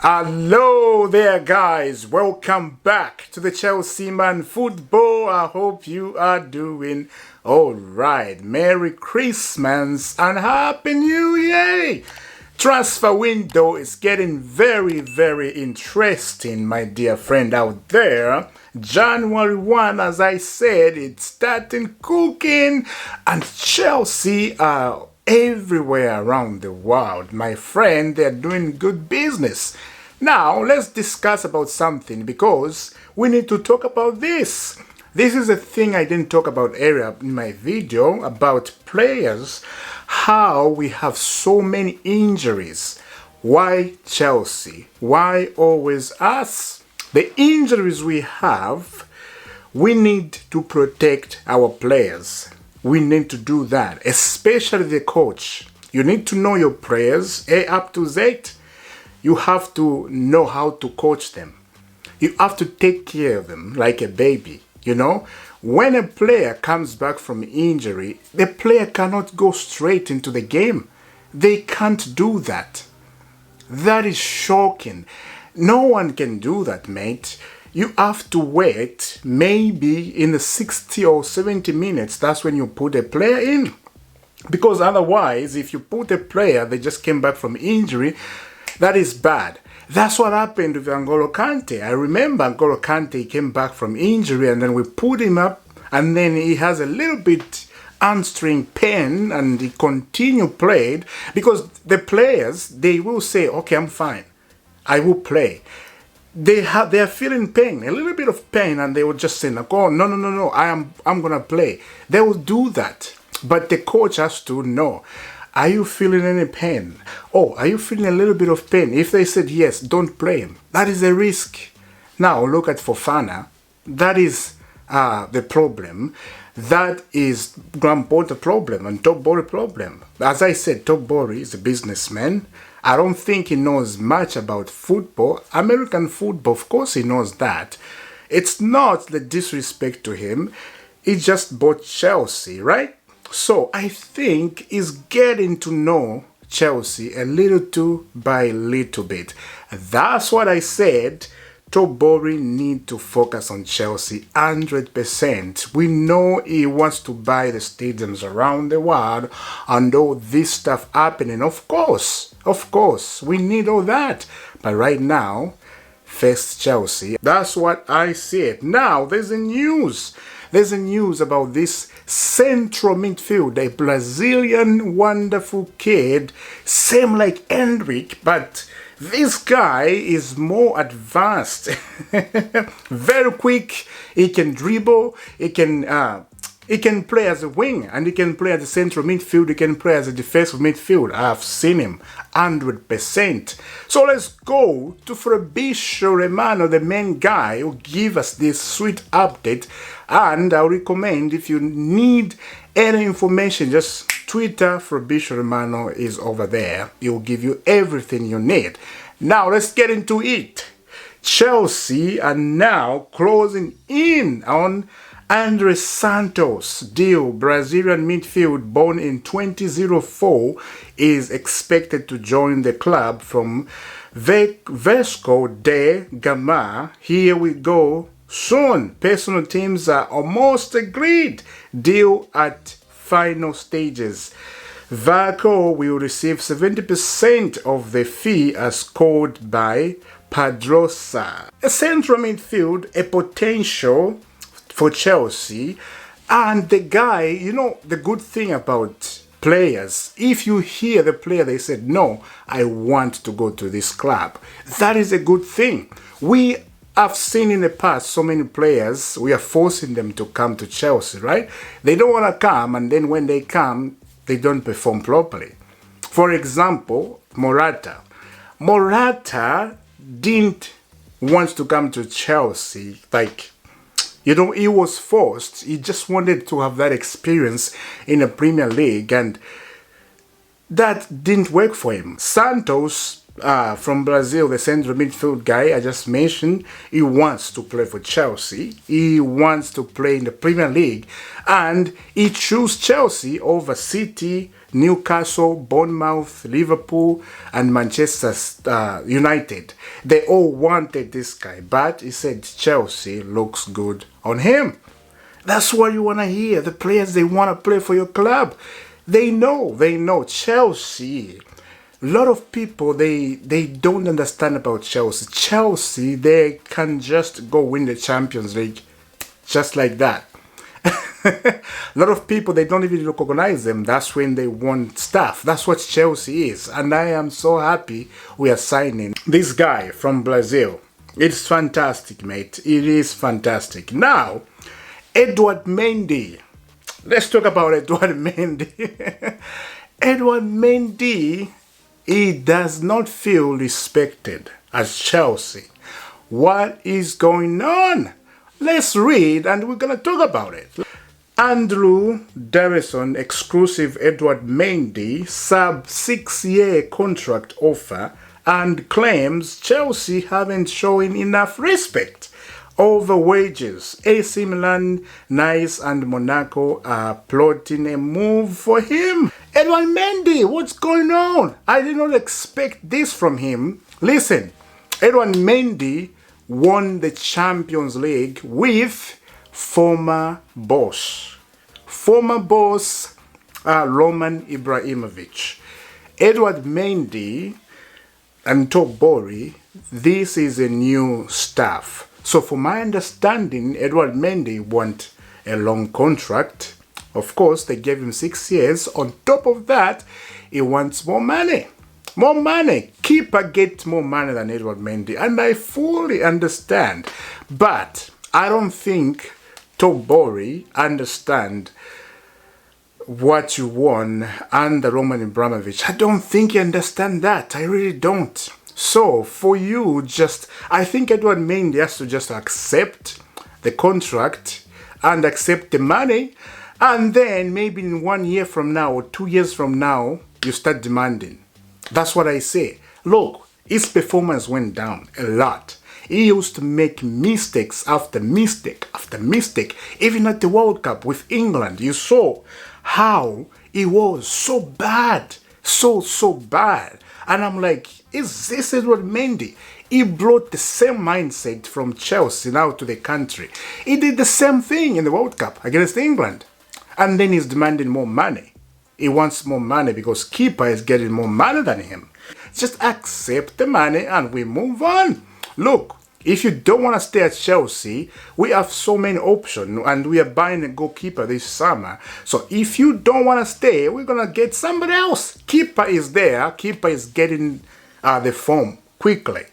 Hello there guys, welcome back to the Chelsea Man Football. I hope you are doing alright. Merry Christmas and Happy New Year! Transfer window is getting very interesting, my dear friend out there. January 1, as I said, it's starting cooking and Chelsea are everywhere around the world. My friend, they're doing good business. Now, let's discuss about something because we need to talk about this. This is a thing I didn't talk about earlier in my video about players, how we have so many injuries. Why Chelsea? Why always us? The injuries we have, we need to protect our players. We need to do that, especially the coach. You need to know your players, A up to Z. You have to know how to coach them. You have to take care of them like a baby, you know. When a player comes back from injury, the player cannot go straight into the game. They can't do that. That is shocking. No one can do that, mate. You have to wait maybe in the 60 or 70 minutes. That's when you put a player in. Because otherwise, if you put a player, they just came back from injury, that is bad. That's what happened with N'Golo Kante. I remember N'Golo Kante came back from injury and then we put him up and then he has a little bit hamstring pain and he continued played because the players, they will say, okay, I'm fine. I will play. They are feeling pain, a little bit of pain, and they will just say, oh, no, I'm gonna play. They will do that. But the coach has to know, are you feeling any pain? Oh, are you feeling a little bit of pain? If they said yes, don't play him. That is a risk. Now look at Fofana. That is the problem. That is Graham Potter problem and Top Bori problem. As I said, Top Bori is a businessman. I don't think he knows much about football. American football, of course he knows that. It's not the disrespect to him. He just bought Chelsea, right? So I think he's getting to know Chelsea a little by little bit. That's what I said. Top Bori need to focus on Chelsea 100%. We know he wants to buy the stadiums around the world and all this stuff happening. Of course, we need all that. But right now, first Chelsea. That's what I said. Now, there's a news. There's a news about this central midfield, a Brazilian wonderful kid, same like Hendrik, but this guy is more advanced. Very quick. He can dribble. He can play as a wing and he can play as a central midfield. He can play as a defensive midfield. I've seen him 100%. So let's go to Fabrizio Romano, the main guy who give us this sweet update. And I recommend if you need any information, just Twitter. Fabrizio Romano is over there. He will give you everything you need. Now let's get into it. Chelsea are now closing in on Andrey Santos deal. Brazilian midfield born in 2004 is expected to join the club from Vasco da Gama. Here we go soon. Personal teams are almost agreed. Deal at final stages. Vasco will receive 70% of the fee as called by Pedrosa. A central midfield, a potential for Chelsea. And the guy, you know, the good thing about players, if you hear the player, they said, no, I want to go to this club. That is a good thing. We have seen in the past so many players, we are forcing them to come to Chelsea, right? They don't want to come, and then when they come, they don't perform properly. For example, Morata. Morata didn't want to come to Chelsea, like, you know, he was forced. He just wanted to have that experience in the Premier League, and that didn't work for him. Santos, from Brazil, the central midfield guy I just mentioned, he wants to play for Chelsea. He wants to play in the Premier League. And he chose Chelsea over City, Newcastle, Bournemouth, Liverpool, and Manchester United. They all wanted this guy, but he said Chelsea looks good on him. That's what you want to hear. The players, they want to play for your club. They know. Chelsea. A lot of people, they don't understand about Chelsea. Chelsea, they can just go win the Champions League just like that. A lot of people, they don't even recognize them. That's when they want stuff. That's what Chelsea is. And I am so happy we are signing this guy from Brazil. It's fantastic, mate. It is fantastic. Now, Edouard Mendy. Let's talk about Edouard Mendy. Edouard Mendy, he does not feel respected as Chelsea. What is going on? Let's read and we're going to talk about it. Andrew Darrison exclusive Edouard Mendy sub 6-year contract offer and claims Chelsea haven't shown enough respect over wages. AC Milan, Nice and Monaco are plotting a move for him. Edouard Mendy, what's going on? I did not expect this from him. Listen, Edouard Mendy won the Champions League with former boss Roman Ibrahimovic. Edouard Mendy and Tobori, this is a new staff. So from my understanding, Edouard Mendy want a long contract. Of course, they gave him 6 years. On top of that, he wants more money. More money. Keeper gets more money than Edouard Mendy. And I fully understand. But I don't think Tobori understand what you won under Roman Abramovich. I don't think you understand that. I really don't. So for you, I think Edouard Mendy has to just accept the contract and accept the money. And then maybe in 1 year from now or 2 years from now, you start demanding. That's what I say. Look, his performance went down a lot. He used to make mistakes after mistake after mistake. Even at the World Cup with England, you saw how he was so bad. So bad. And I'm like, is this Edouard Mendy? He brought the same mindset from Chelsea now to the country. He did the same thing in the World Cup against England. And then he's demanding more money. He wants more money because keeper is getting more money than him. Just accept the money and we move on. Look, if you don't want to stay at Chelsea, we have so many options and we are buying a goalkeeper this summer. So if you don't want to stay, we're going to get somebody else. Keeper is there. Keeper is getting the form quickly.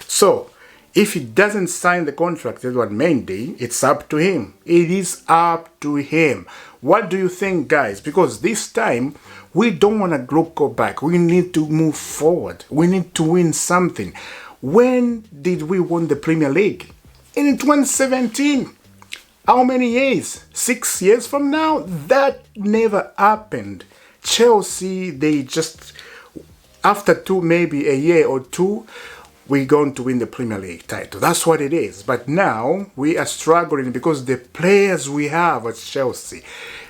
So if he doesn't sign the contract with Edouard Mendy, it's up to him. It is up to him. What do you think, guys? Because this time, we don't want to go back. We need to move forward. We need to win something. When did we win the Premier League? In 2017. How many years? 6 years from now? That never happened. Chelsea, they just, after maybe a year or two, we're going to win the Premier League title. That's what it is. But now we are struggling because the players we have at Chelsea,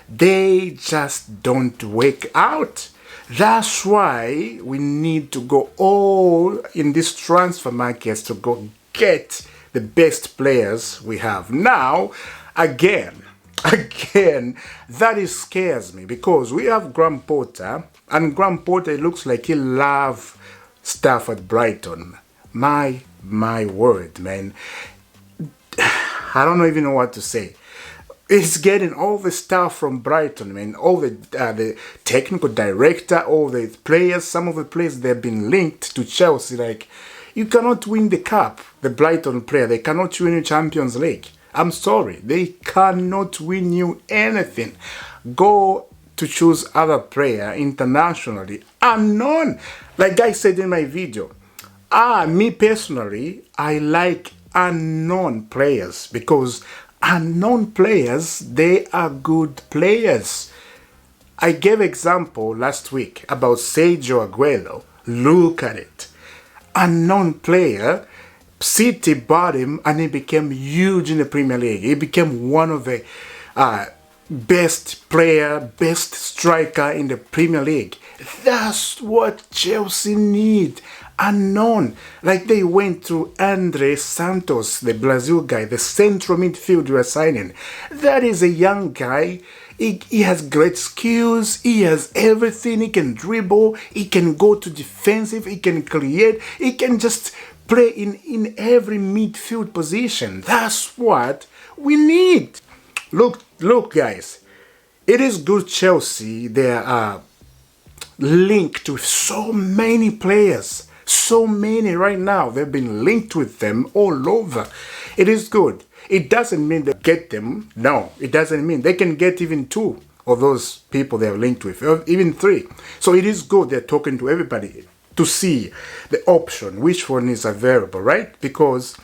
they just don't work out. That's why we need to go all in these transfer markets to go get the best players we have. Now, again, that scares me because we have Graham Potter, and Graham Potter, it looks like he loves stuff at Brighton. My word, man. I don't even know what to say. He's getting all the stuff from Brighton, man. All the technical director, all the players, some of the players, they've been linked to Chelsea. Like, you cannot win the cup, the Brighton player. They cannot win you Champions League. I'm sorry. They cannot win you anything. Go to choose other player internationally. Unknown. Like I said in my video, me personally, I like unknown players because unknown players, they are good players. I gave example last week about Sergio Aguero. Look at it. unknown player. City bought him and he became huge in the Premier League. He became one of the best player, best striker in the Premier League. That's what Chelsea need. Unknown. Like they went through Andrey Santos, the Brazil guy, the central midfield you are signing. That is a young guy. He has great skills. He has everything. He can dribble. He can go to defensive. He can create. He can just play in every midfield position. That's what we need. Look, guys. It is good Chelsea. They are linked with so many players. So many right now. They've been linked with them all over. It is good. It doesn't mean they get them. No, it doesn't mean they can get even 2 of those people they are linked with, or even 3. So it is good they're talking to everybody to see the option, which one is available, right? Because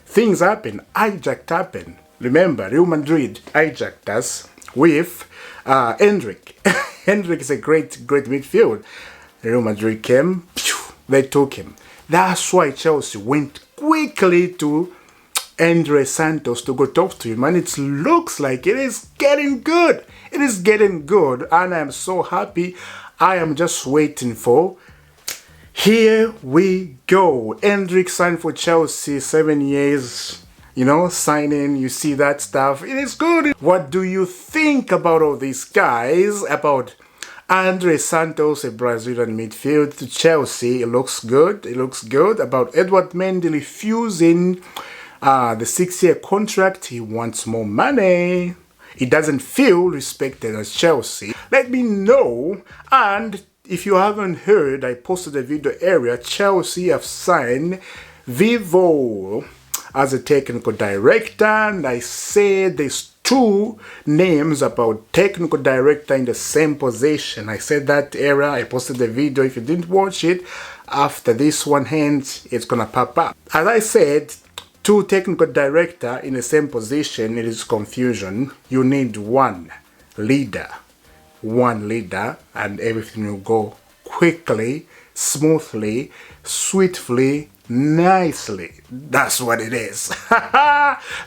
things happen. Hijacked happen. Remember, Real Madrid hijacked us with Hendrik. Hendrik is a great midfield. Real Madrid came, they took him. That's why Chelsea went quickly to Andrey Santos to go talk to him, and it looks like it is getting good. It is getting good, and I'm so happy. I am just waiting for. Here we go. Hendrik signed for Chelsea, 7 years. You know, signing, you see that stuff. It is good. What do you think about all these guys? About Andrey Santos, a Brazilian midfield to Chelsea. It looks good. It looks good. About Edouard Mendy refusing the 6-year contract. He wants more money. He doesn't feel respected as Chelsea. Let me know. And if you haven't heard, I posted a video earlier. Chelsea have signed Vivo as a technical director, and I said there's 2 names about technical director in the same position. I said that era. I posted the video. If you didn't watch it, after this one ends, it's gonna pop up. As I said, 2 technical director in the same position, it is confusion. You need one leader, and everything will go quickly, smoothly, swiftly, nicely. That's what it is.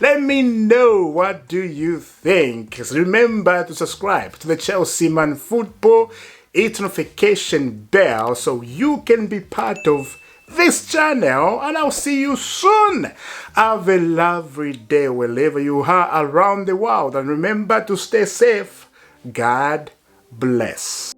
Let me know, what do you think? Remember to subscribe to the Chelsea Man Football, hit notification bell so you can be part of this channel, and I'll see you soon. Have a lovely day wherever you are around the world, and remember to stay safe. God bless.